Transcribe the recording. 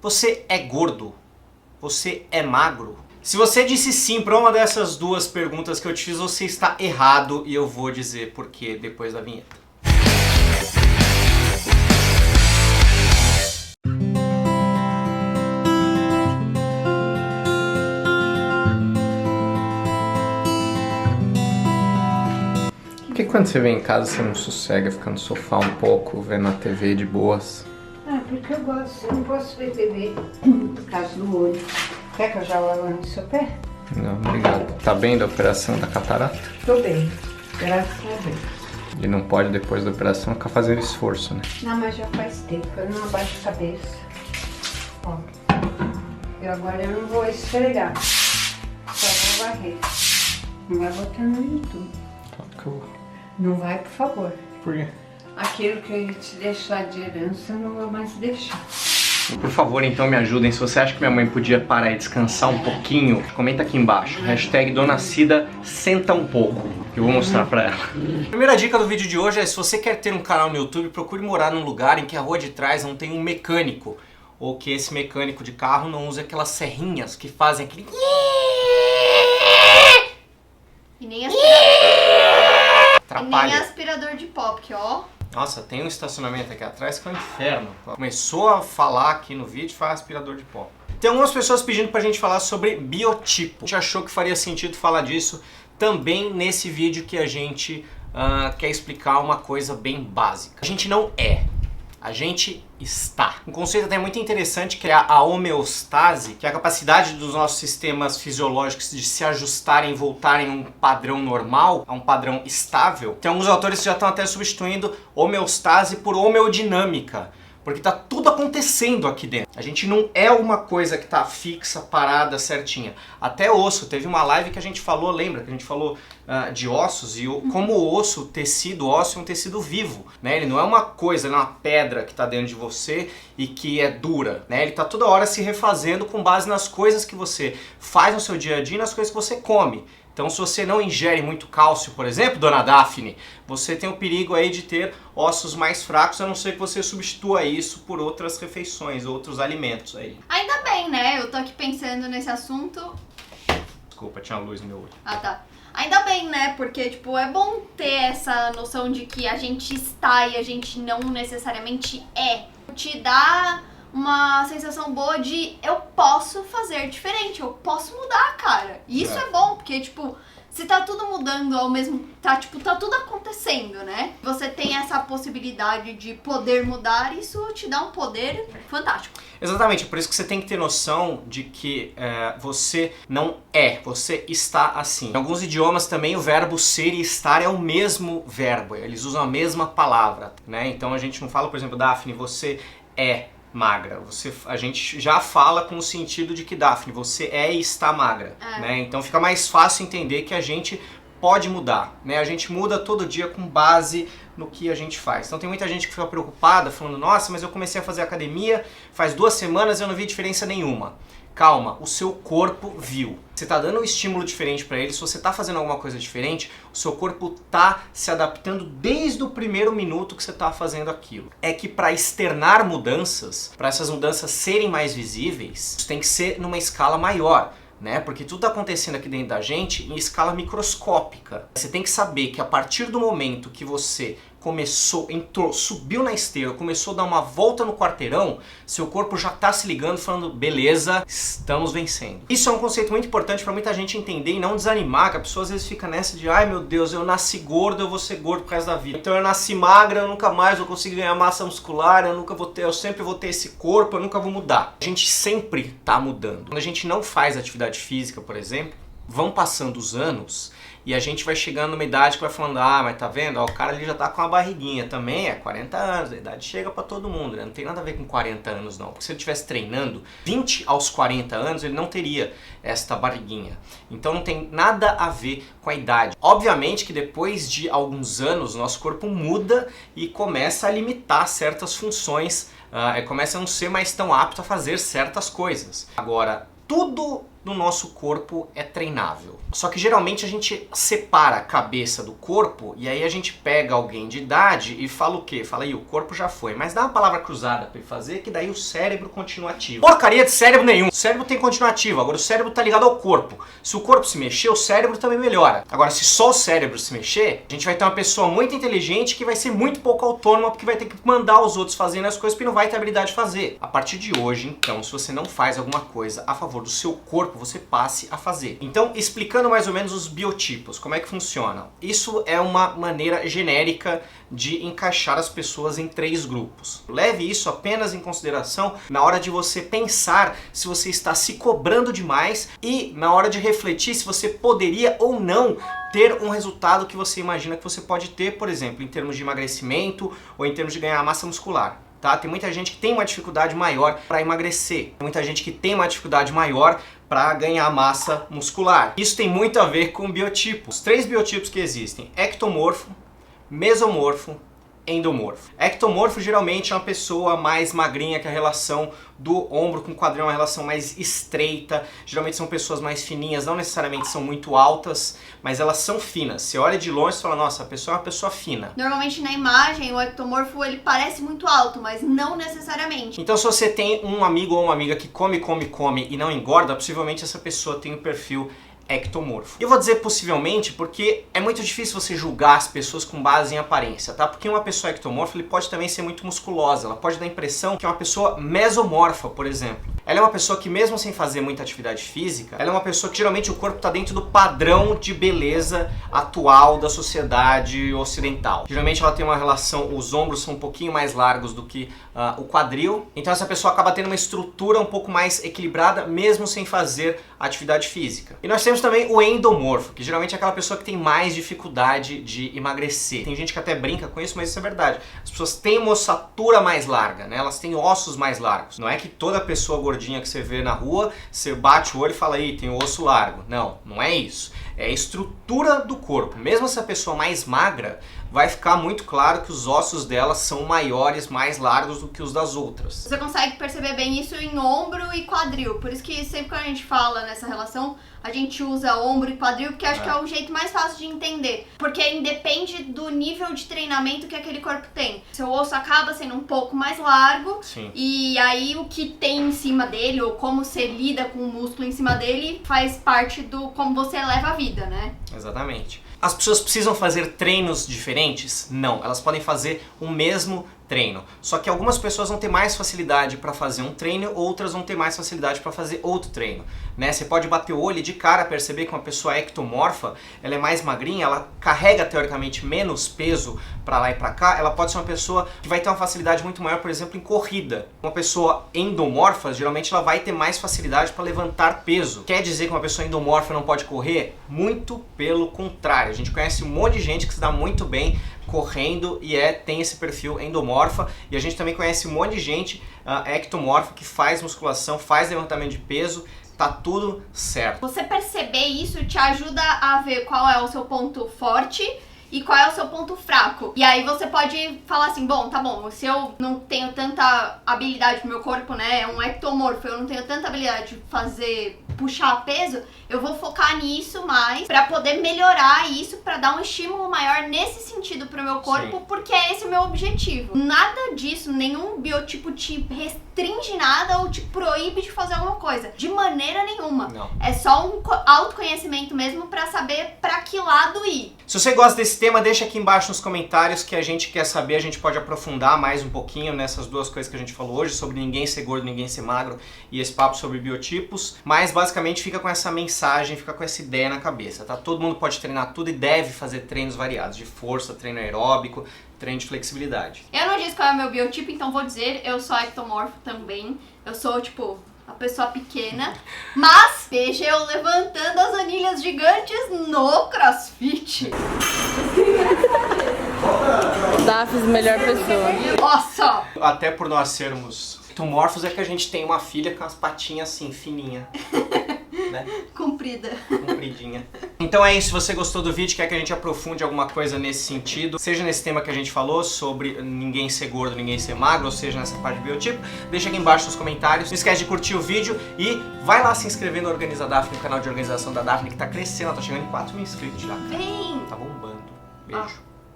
Você é gordo? Você é magro? Se você disse sim para uma dessas duas perguntas que eu te fiz, você está errado e eu vou dizer por quê depois da vinheta. Por que quando você vem em casa você não sossega, fica no sofá um pouco, vendo a TV de boas? Ah, porque eu não posso ver TV por causa do olho. Quer que eu já lave no seu pé? Não, obrigado. Tá bem da operação da catarata? Tô bem, graças a Deus. E não pode, depois da operação, ficar fazendo esforço, né? Não, mas já faz tempo, eu não abaixo a cabeça. Ó, agora eu não vou esfregar, só vou varrer. Não vai botar no YouTube. Não vai, por favor. Por quê? Aquilo que eu ia te deixar de herança, eu não vou mais deixar. Por favor, então me ajudem. Se você acha que minha mãe podia parar e descansar um pouquinho, comenta aqui embaixo. Hashtag Dona Cida senta um pouco. Que eu vou mostrar pra ela. A primeira dica do vídeo de hoje é: se você quer ter um canal no YouTube, procure morar num lugar em que a rua de trás não tem um mecânico. Ou que esse mecânico de carro não use aquelas serrinhas que fazem aquele... E nem aspirador. Atrapalha. E nem aspirador de pó, porque ó... Nossa, tem um estacionamento aqui atrás que é um inferno. Começou a falar aqui no vídeo, faz aspirador de pó. Tem algumas pessoas pedindo pra gente falar sobre biotipo. A gente achou que faria sentido falar disso também nesse vídeo que a gente quer explicar uma coisa bem básica. A gente não é, a gente está. Um conceito até muito interessante que é a homeostase, que é a capacidade dos nossos sistemas fisiológicos de se ajustarem e voltarem a um padrão normal, a um padrão estável. Tem alguns autores que já estão até substituindo homeostase por homeodinâmica, porque tá tudo acontecendo aqui dentro. A gente não é uma coisa que tá fixa, parada, certinha. Até osso, teve uma live que a gente falou, lembra? Que a gente falou de ossos e como o osso, o tecido ósseo é um tecido vivo, né? Ele não é uma coisa, ele é uma pedra que tá dentro de você e que é dura, né? Ele tá toda hora se refazendo com base nas coisas que você faz no seu dia a dia e nas coisas que você come. Então, se você não ingere muito cálcio, por exemplo, dona Daphne, você tem o perigo aí de ter ossos mais fracos, a não ser que você substitua isso por outras refeições, outros alimentos aí. Ainda bem, né? Eu tô aqui pensando nesse assunto. Desculpa, tinha luz no meu olho. Ah, tá. Ainda bem, né? Porque, tipo, é bom ter essa noção de que a gente está e a gente não necessariamente é. Te dá uma sensação boa de eu posso fazer diferente, eu posso mudar, cara. E isso é bom, porque, tipo, se tá tudo mudando ao mesmo... tá tudo acontecendo, né? Você tem essa possibilidade de poder mudar, isso te dá um poder fantástico. Exatamente, por isso que você tem que ter noção de que você não é, você está assim. Em alguns idiomas também o verbo ser e estar é o mesmo verbo, eles usam a mesma palavra, né? Então a gente não fala, por exemplo, Daphne, você é magra. A gente já fala com o sentido de que, Daphne, você é e está magra, né? Então fica mais fácil entender que a gente pode mudar, né? A gente muda todo dia com base no que a gente faz. Então tem muita gente que fica preocupada, falando, nossa, mas eu comecei a fazer academia faz 2 semanas e eu não vi diferença nenhuma. Calma, o seu corpo viu. Você está dando um estímulo diferente para ele, se você está fazendo alguma coisa diferente, o seu corpo está se adaptando desde o primeiro minuto que você está fazendo aquilo. É que para externar mudanças, para essas mudanças serem mais visíveis, isso tem que ser numa escala maior, né? Porque tudo está acontecendo aqui dentro da gente em escala microscópica. Você tem que saber que a partir do momento que você entrou, subiu na esteira, começou a dar uma volta no quarteirão, seu corpo já está se ligando, falando, beleza, estamos vencendo. Isso é um conceito muito importante para muita gente entender e não desanimar, que a pessoa às vezes fica nessa de, ai meu Deus, eu nasci gordo, eu vou ser gordo pro resto da vida. Então eu nasci magra, eu nunca mais vou conseguir ganhar massa muscular, eu sempre vou ter esse corpo, eu nunca vou mudar. A gente sempre está mudando. Quando a gente não faz atividade física, por exemplo, vão passando os anos e a gente vai chegando numa idade que vai falando, ah, mas tá vendo? Ó, o cara ali já tá com uma barriguinha, também é 40 anos, a idade chega pra todo mundo, né? Não tem nada a ver com 40 anos não, porque se ele estivesse treinando 20 aos 40 anos, ele não teria esta barriguinha. Então não tem nada a ver com a idade. Obviamente que depois de alguns anos, nosso corpo muda e começa a limitar certas funções, começa a não ser mais tão apto a fazer certas coisas. Agora, tudo do nosso corpo é treinável. Só que geralmente a gente separa a cabeça do corpo e aí a gente pega alguém de idade e fala o quê? Fala aí, o corpo já foi, mas dá uma palavra cruzada pra ele fazer que daí o cérebro continua ativo. Porcaria de cérebro nenhum. O cérebro tem continuativo, agora o cérebro tá ligado ao corpo. Se o corpo se mexer, o cérebro também melhora. Agora, se só o cérebro se mexer, a gente vai ter uma pessoa muito inteligente que vai ser muito pouco autônoma porque vai ter que mandar os outros fazendo as coisas porque não vai ter habilidade de fazer. A partir de hoje, então, se você não faz alguma coisa a favor do seu corpo, você passe a fazer. Então, explicando mais ou menos os biotipos, como é que funciona? Isso é uma maneira genérica de encaixar as pessoas em 3 grupos. Leve isso apenas em consideração na hora de você pensar se você está se cobrando demais e na hora de refletir se você poderia ou não ter um resultado que você imagina que você pode ter, por exemplo, em termos de emagrecimento ou em termos de ganhar massa muscular. Tá? Tem muita gente que tem uma dificuldade maior para emagrecer, tem muita gente que tem uma dificuldade maior para ganhar massa muscular. Isso tem muito a ver com biotipos. Os 3 biotipos que existem: ectomorfo, mesomorfo, endomorfo. Ectomorfo geralmente é uma pessoa mais magrinha, que a relação do ombro com o quadril é uma relação mais estreita. Geralmente são pessoas mais fininhas, não necessariamente são muito altas, mas elas são finas. Você olha de longe e fala, nossa, a pessoa é uma pessoa fina. Normalmente na imagem o ectomorfo ele parece muito alto, mas não necessariamente. Então se você tem um amigo ou uma amiga que come e não engorda, possivelmente essa pessoa tem o perfil ectomorfo. Eu vou dizer possivelmente porque é muito difícil você julgar as pessoas com base em aparência, tá? Porque uma pessoa ectomorfa ele pode também ser muito musculosa, ela pode dar a impressão que é uma pessoa mesomorfa, por exemplo. Ela é uma pessoa que mesmo sem fazer muita atividade física, ela é uma pessoa que geralmente o corpo está dentro do padrão de beleza atual da sociedade ocidental. Geralmente ela tem uma relação, os ombros são um pouquinho mais largos do que o quadril, então essa pessoa acaba tendo uma estrutura um pouco mais equilibrada mesmo sem fazer atividade física. E nós temos também o endomorfo, que geralmente é aquela pessoa que tem mais dificuldade de emagrecer. Tem gente que até brinca com isso, mas isso é verdade. As pessoas têm uma ossatura mais larga, né? Elas têm ossos mais largos. Não é que toda pessoa gordinha que você vê na rua, você bate o olho e fala, aí, tem o osso largo. Não, não é isso. É a estrutura do corpo. Mesmo essa pessoa mais magra, vai ficar muito claro que os ossos dela são maiores, mais largos do que os das outras. Você consegue perceber bem isso em ombro e quadril. Por isso que sempre que a gente fala nessa relação, a gente usa ombro e quadril, porque acho que é o jeito mais fácil de entender. Porque independe do nível de treinamento que aquele corpo tem. Seu osso acaba sendo um pouco mais largo. Sim. E aí o que tem em cima dele, ou como você lida com o músculo em cima dele, faz parte do como você leva a vida, né? Exatamente. As pessoas precisam fazer treinos diferentes? Não, elas podem fazer o mesmo treino. Só que algumas pessoas vão ter mais facilidade para fazer um treino, outras vão ter mais facilidade para fazer outro treino, né? Você pode bater o olho e de cara perceber que uma pessoa ectomorfa, ela é mais magrinha, ela carrega teoricamente menos peso para lá e para cá, ela pode ser uma pessoa que vai ter uma facilidade muito maior, por exemplo, em corrida. Uma pessoa endomorfa, geralmente ela vai ter mais facilidade para levantar peso. Quer dizer que uma pessoa endomorfa não pode correr? Muito pelo contrário. A gente conhece um monte de gente que se dá muito bem correndo e tem esse perfil endomorfa, e a gente também conhece um monte de gente ectomorfa que faz musculação, faz levantamento de peso, tá tudo certo. Você perceber isso te ajuda a ver qual é o seu ponto forte e qual é o seu ponto fraco. E aí você pode falar assim, bom, tá bom, se eu não tenho tanta habilidade pro meu corpo, né, é um ectomorfo, eu não tenho tanta habilidade de puxar peso, eu vou focar nisso mais pra poder melhorar isso, pra dar um estímulo maior nesse sentido pro meu corpo. Sim. Porque é esse o meu objetivo. Nada disso, nenhum biotipo te restringe nada ou te proíbe de fazer alguma coisa. De maneira nenhuma. Não. É só um autoconhecimento mesmo pra saber pra que lado ir. Se você gosta desse tema, deixa aqui embaixo nos comentários que a gente quer saber, a gente pode aprofundar mais um pouquinho nessas duas coisas que a gente falou hoje, sobre ninguém ser gordo, ninguém ser magro e esse papo sobre biotipos, mas basicamente fica com essa mensagem, fica com essa ideia na cabeça, tá? Todo mundo pode treinar tudo e deve fazer treinos variados, de força, treino aeróbico, treino de flexibilidade. Eu não disse qual é o meu biotipo, então vou dizer, eu sou ectomorfo também, eu sou tipo a pessoa pequena, mas veja eu levantando as anilhas gigantes no CrossFit. Dafis, melhor pessoa. Nossa! Até por nós sermos ectomorfos é que a gente tem uma filha com as patinhas assim, fininha. né? Comprida. Compridinha. Então é isso, se você gostou do vídeo, quer que a gente aprofunde alguma coisa nesse sentido, seja nesse tema que a gente falou, sobre ninguém ser gordo, ninguém ser magro, ou seja, nessa parte de biotipo, deixa aqui embaixo nos comentários. Não esquece de curtir o vídeo e vai lá se inscrever no Organiza Daphne, no canal de organização da Daphne, que tá crescendo, tá chegando em 4.000 inscritos já. Vem! Tá bombando. Beijo.